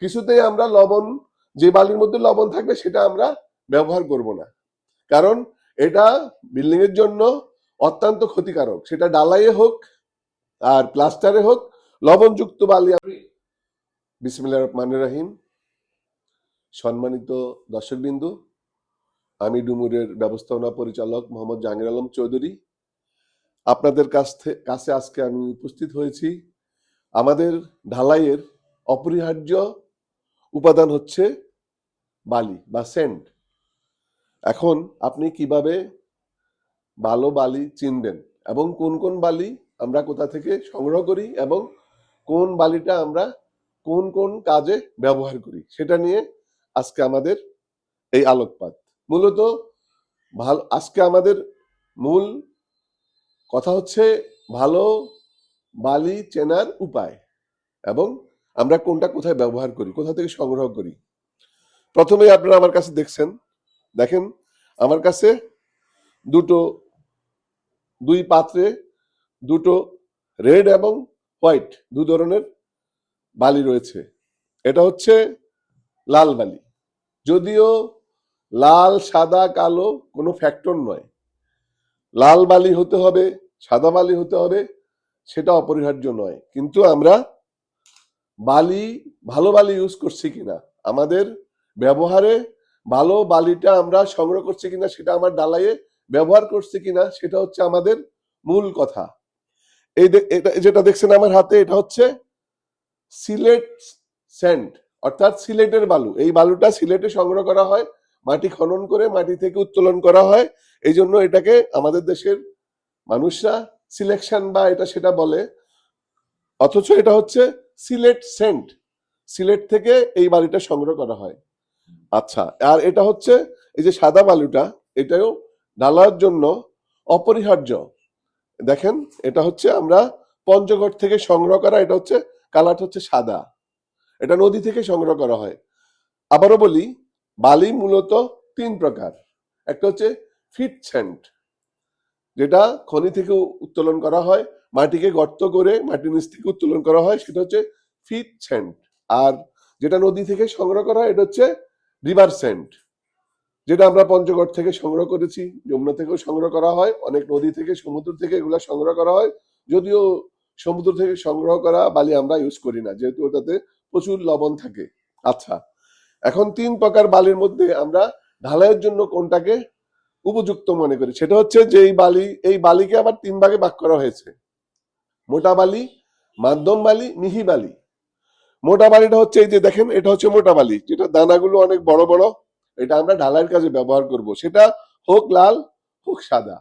কিছুতেই আমরা লবণ, যে বালির মধ্যে লবণ থাকবে সেটা আমরা ব্যবহার করব না, কারণ এটা বিল্ডিং এর জন্য অত্যন্ত ক্ষতিকারক। সেটা ডালাইয়ে হোক আর প্লাস্টারে হোক, লবণযুক্ত বালি। বিসমিল্লাহির রহমানির রহিম। সম্মানিত দর্শকবিন্দু, আমি ডুমুরের ব্যবস্থাপনা পরিচালক মোহাম্মদ জাহাঙ্গীর আলম চৌধুরী। আপনাদের কাছে আজকে আমি উপস্থিত হয়েছি। আমাদের ঢালাইয়ের অপরিহার্য উপাদান হচ্ছে বালি বা স্যান্ড। এখন আপনি কিভাবে ভালো বালি চিনবেন এবং কোন কোন বালি আমরা কোথা থেকে সংগ্রহ করি এবং কোন বালিটা আমরা কোন কোন কাজে ব্যবহার করি, সেটা নিয়ে আজকে আমাদের এই আলোকপাত। মূলত আজকে আমাদের মূল কথা হচ্ছে ভালো বালি চেনার উপায় এবং আমরা কোনটা কোথায় ব্যবহার করি, কোথা থেকে সংগ্রহ করি। প্রথমে আপনারা আমার কাছে দেখেন আমার কাছে দুই পাত্রে দুটো রেড এবং হোয়াইট দু ধরনের বালি রয়েছে। এটা হচ্ছে লাল বালি, যদিও লাল সাদা কালো কোনো ফ্যাক্টর নয়। লাল বালি হতে হবে, সাদা বালি হতে হবে, সেটা অপরিহার্য নয়। কিন্তু আমরা ভালো বালি ইউজ করছি কিনা, আমাদের ব্যবহারে ভালো বালিটা আমরা সংগ্রহ করছি কিনা, সেটা আমার ডালাইয়ে ব্যবহার করছি কিনা, সেটা হচ্ছে আমাদের মূল কথা। এটা যেটা দেখছেন আমার হাতে, এটা হচ্ছে সিলেট স্যান্ড, অর্থাৎ সিলেটের বালু। এই বালুটা সিলেটে সংগ্রহ করা হয়, মাটি খনন করে মাটি থেকে উত্তোলন করা হয়। এই জন্য এটাকে আমাদের দেশের মানুষরা সিলেকশন বা এটা সেটা বলে, অথচ এটা হচ্ছে সিলেট স্যান্ড। সিলেট থেকে এই বালিটা সংগ্রহ করা হয়। আচ্ছা, আর এটা হচ্ছে এই যে সাদা বালুটা, এটাও ঢালার জন্য অপরিহার্য। দেখেন, এটা হচ্ছে আমরা পঞ্চগড় থেকে সংগ্রহ করা, এটা হচ্ছে কালারটা হচ্ছে সাদা, এটা নদী থেকে সংগ্রহ করা হয়। আবারও বলি, বালি মূলত তিন প্রকার। একটা হচ্ছে ফিট স্যান্ড, যেটা খনি থেকে উত্তোলন করা হয়, মাটিকে গর্ত করে মাটির নিচ থেকে উত্তোলন করা হয়, সেটা হচ্ছে ফিট স্যান্ড। আর যেটা নদী থেকে সংগ্রহ করা হয়, এটা হচ্ছে রিভার স্যান্ড, যেটা আমরা পঞ্চগড় থেকে সংগ্রহ করেছি, যমুনা থেকেও সংগ্রহ করা হয়, অনেক নদী থেকে সমুদ্র থেকে এগুলা সংগ্রহ করা হয়। যদিও সমুদ্র থেকে সংগ্রহ করা বালি আমরা ইউজ করি না, যেহেতু ওটাতে প্রচুর লবণ থাকে। আচ্ছা, এখন তিন প্রকার বালির মধ্যে আমরা ঢালাইয়ের জন্য কোনটাকে উপযুক্ত মনে করি, সেটা হচ্ছে যে এই বালিকে আবার তিন ভাগে ভাগ করা হয়েছে: মোটা বালি, মাধ্যম বালি, মিহি বালি। মোটা বালিটা হচ্ছে এই যে দেখেন, এটা হচ্ছে মোটা বালি, যেটা দানাগুলো অনেক বড় বড়। এটা আমরা ঢালাইয়ের কাজে ব্যবহার করব, সেটা হোক লাল হোক সাদা।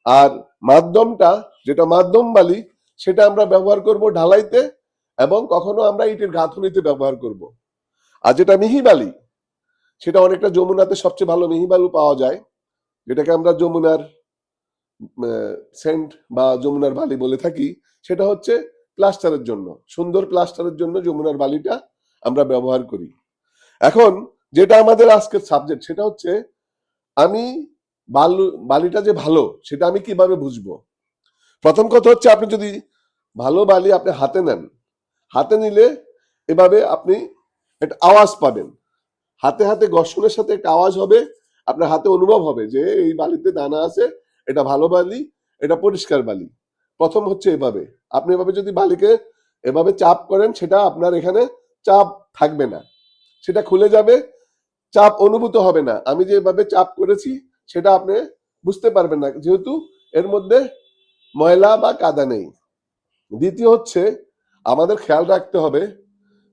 আর মাধ্যমটা, যেটা মাধ্যম বালি, সেটা আমরা ব্যবহার করব ঢালাইতে এবং কখনো আমরা ইটের গাঁথুনিতে ব্যবহার করব। আর যেটা মিহি বালি, সেটা অনেকটা যমুনাতে সবচেয়ে ভালো মিহি বালু পাওয়া যায়, যেটাকে আমরা যমুনার সেন্ট বা যমুনার বালি বলে থাকি। সেটা হচ্ছে প্লাস্টারের জন্য, সুন্দর প্লাস্টারের জন্য যমুনার বালিটা আমরা ব্যবহার করি। এখন যেটা আমাদের আজকের সাবজেক্ট, সেটা হচ্ছে আমি বালিটা যে ভালো, সেটা আমি কিভাবে বুঝবো। প্রথম কথা হচ্ছে, আপনি যদি ভালো বালি আপনি হাতে নেন, হাতে নিলে এভাবে আপনি একটা আওয়াজ পাবেন, হাতে হাতে ঘর্ষণের সাথে একটা আওয়াজ হবে, আপনার হাতে অনুভব হবে যে এই বালিতে দানা আছে, এটা ভালো বালি, এটা পরিষ্কার বালি। প্রথম হচ্ছে এভাবে, আপনি এভাবে যদি বালিকে এভাবে চাপ করেন, সেটা আপনার এখানে চাপ থাকবে না, সেটা খুলে যাবে, চাপ অনুভূত হবে না। আমি যে এভাবে চাপ করেছি সেটা আপনি বুঝতে পারবেন না, যেহেতু এর মধ্যে ময়লা বা কাদা নেই। দ্বিতীয় হচ্ছে, আমাদের খেয়াল রাখতে হবে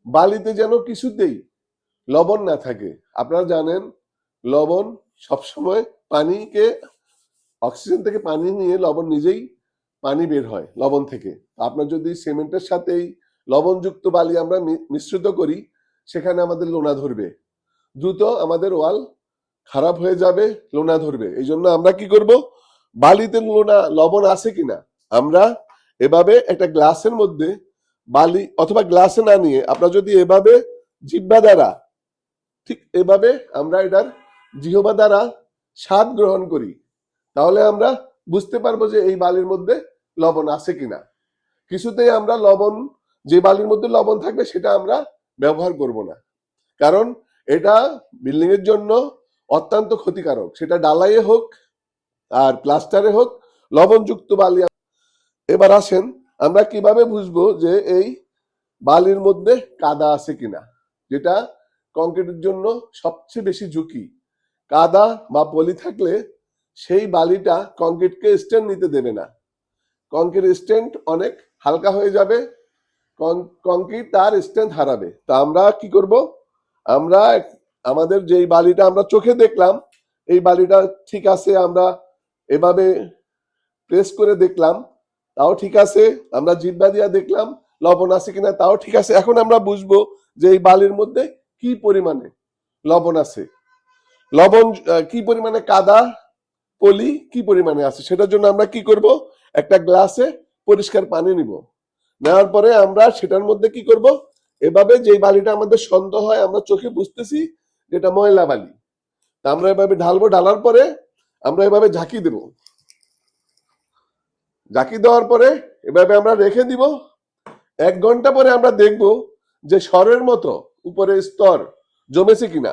বালিতে যেন কিছুতেই লবণ না থাকে। আপনারা জানেন, লবণ সবসময় পানিকে, অক্সিজেন থেকে পানি নিয়ে লবণ নিজেই পানি বের হয় লবণ থেকে। আপনার যদি সিমেন্টের সাথেই লবণযুক্ত বালি আমরা মিশ্রিত করি, সেখানে আমাদের লোনা ধরবে, দ্রুত আমাদের ওয়াল খারাপ হয়ে যাবে, লোনা ধরবে। এই জন্য আমরা কি করব, বালিতে লবণ আছে কিনা আমরা এভাবে একটা গ্লাসের মধ্যে বালি, অথবা গ্লাসে না নিয়ে আমরা যদি এভাবে জিহ্বা দ্বারা, ঠিক এভাবে আমরা এটার জিহ্বা দ্বারা স্বাদ গ্রহণ করি, তাহলে আমরা বুঝতে পারবো যে এই বালির মধ্যে লবণ আছে কিনা। কিছুতেই আমরা যে বালির মধ্যে লবণ থাকবে সেটা আমরা ব্যবহার করব না, কারণ এটা বিল্ডিং এর জন্য অত্যন্ত ক্ষতিকারক, সেটা ডালাইয়ে হোক আর প্লাস্টারে হোক, লবণযুক্ত বালি। এবার আসেন আমরা কিভাবে বুঝবো যে এই বালির মধ্যে কাদা আছে কিনা, যেটা কংক্রিটের জন্য সবচেয়ে বেশি ঝুঁকি। কাদা বা পলি থাকলে সেই বালিটা কংক্রিটকে স্ট্যান্ড নিতে দেবে না, কংক্রিট স্ট্যান্ড অনেক হালকা হয়ে যাবে, কংক্রিট তার স্ট্রেংথ হারাবে। তা আমরা কি করব, আমরা আমাদের যেই বালিটা আমরা চোখে দেখলাম এই বালিটা ঠিক আছে, আমরা এভাবে প্রেস করে দেখলাম তাও ঠিক আছে, আমরা জিব্বা দিয়া দেখলাম লবণ আছে কিনা তাও ঠিক আছে। এখন আমরা বুঝবো যে এই বালির মধ্যে কি পরিমাণে লবণ আছে, লবণ কি পরিমাণে, কাদা পলি কি পরিমাণে আছে। সেটার জন্য আমরা কি করব, একটা গ্লাসে পরিষ্কার পানি নিব, নেওয়ার পরে আমরা সেটার মধ্যে কি করব, এভাবে যে বালিটা আমাদের সন্দেহ হয়, আমরা চোখে বুঝতেছি যেটা ময়লা বালি, তা আমরা এভাবে ঢালবো, ঢালার পরে আমরা এভাবে ঝাঁকি দেব, ঝাঁকি দেওয়ার পরে এভাবে আমরা রেখে দিব। 1 ঘন্টা পরে আমরা দেখব যে সরের মতো উপরে স্তর জমেছে কিনা।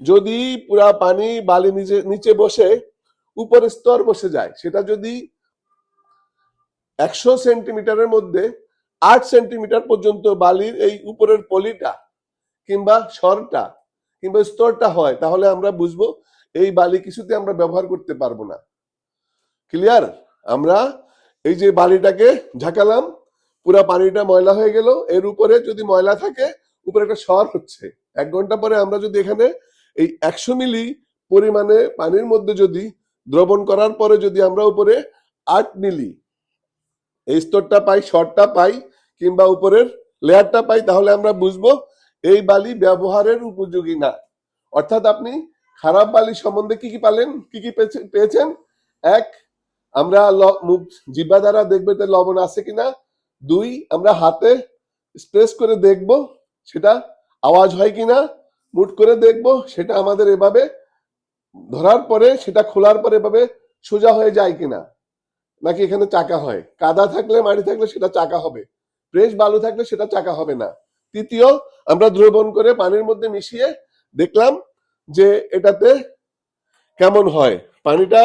যদি পুরা পানি বালি নিচে নিচে বসে উপরে স্তর বসে যায়, সেটা যদি 100 সেন্টিমিটারের মধ্যে 8 সেন্টিমিটার পর্যন্ত বালির এই উপরের পলিটা কিংবা সরটা কিংবা স্তরটা হয়, তাহলে আমরা বুঝবো এই বালি কিছুতে আমরা ব্যবহার করতে পারবো না। ক্লিয়ার? আমরা এই যে বালিটাকে ঝাঁকালাম, পুরা পানিটা ময়লা হয়ে গেল, এর উপরে যদি ময়লা থাকে উপরে একটা সর হচ্ছে। 1 ঘন্টা পরে আমরা যদি এখানে এই 100 মিলি পরিমাণে পানির মধ্যে যদি দ্রবণ করার পরে যদি আমরা উপরে 8 মিলি এই স্তরটা পাই, সরটা পাই কিংবা উপরের লেয়ারটা পাই, তাহলে আমরা বুঝবো এই বালি ব্যবহারের উপযোগী না। অর্থাৎ আপনি খারাপ বালি সম্বন্ধে কি কি পালেন, কি কি পেয়েছেন? এক, আমরা মুখ জিহ্বা দ্বারা দেখবে লবণ আছে কিনা। 2, আমরা হাতে স্প্রেস করে দেখব সেটা আওয়াজ হয় কিনা। মুট করে দেখব সেটা আমাদের এভাবে ধরার পরে সেটা খোলার পরে এভাবে সোজা হয়ে যায় কিনা, নাকি এখানে চাকা হয়। কাদা থাকলে মাটি থাকলে সেটা চাকা হবে, ফ্রেশ বালু থাকলে সেটা চাকা হবে না। তৃতীয়, আমরা দ্রবণ করে পানির মধ্যে মিশিয়ে দেখলাম যে এটাতে কেমন হয়। পানিটা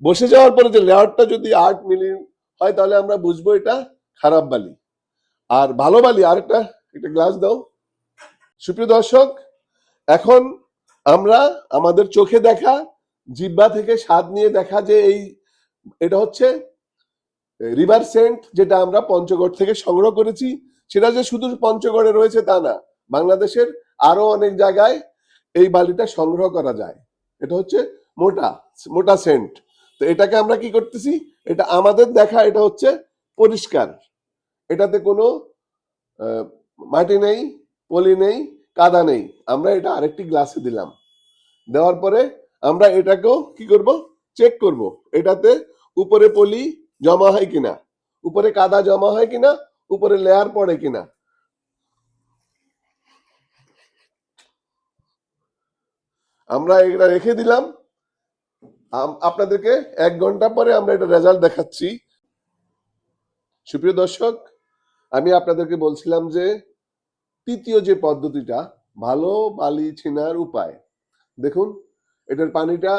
বসে যাওয়ার পরে যে লেয়ারটা যদি 8 মিলি হয়, তাহলে আমরা বুঝবো এটা খারাপ বালি। আর ভালো বালি, আরেকটা একটা গ্লাস দাও। সুপ্রিয় দর্শক, এখন আমরা আমাদের চোখে দেখা, জিহ্বা থেকে স্বাদ নিয়ে দেখা যে এটা হচ্ছে রিভার সেন্ট, যেটা আমরা পঞ্চগড় থেকে সংগ্রহ করেছি। সেটা যে শুধু পঞ্চগড়ে রয়েছে তা না, বাংলাদেশের আরো অনেক জায়গায় এই বালিটা সংগ্রহ করা যায়। এটা হচ্ছে মোটা মোটা সেন্ট। তো এটাকে আমরা কি করতেছি, এটা আমাদের দেখা, এটা হচ্ছে পরিষ্কার, এটাতে কোনো মাটি নেই, পলি নেই, কাদা নেই। আমরা এটা আরেকটি গ্লাসে দিলাম, দেওয়ার পরে আমরা এটাকেও কি করব, চেক করব এটাতে উপরে পলি জমা হয় কিনা, উপরে কাদা জমা হয় কিনা, উপরে লেয়ার পড়ে কিনা। আমরা এটা রেখে দিলাম, আপনাদেরকে 1 ঘন্টা পরে আমরা এটা রেজাল্ট দেখাচ্ছি। সুপ্রিয় দর্শক, আমি আপনাদেরকে বলছিলাম যে তৃতীয় যে পদ্ধতিটা, ভালো বালি চেনার উপায়। দেখুন এটার পানিটা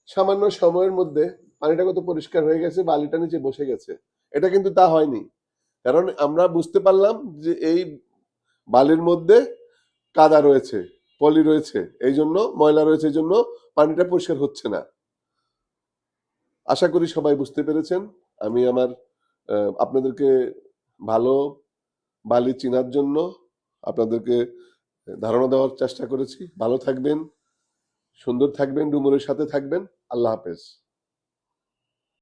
সামান্য সময়ের মধ্যে পানিটা কত পরিষ্কার হয়ে গেছে, বালিটা নিচে বসে গেছে। এটা কিন্তু তা হয়নি, কারণ আমরা বুঝতে পারলাম যে এই বালির মধ্যে কাদা রয়েছে, পলি রয়েছে, এই জন্য ময়লা রয়েছে, এই জন্য পানিটা পরিষ্কার হচ্ছে না। আশা করি সবাই বুঝতে পেরেছেন। আমি আমার আপনাদেরকে ভালো বালি চেনার জন্য আপনাদেরকে ধারণা দেওয়ার চেষ্টা করেছি। ভালো থাকবেন, সুন্দর থাকবেন, ডুমুরের সাথে থাকবেন। আল্লাহ হাফেজ।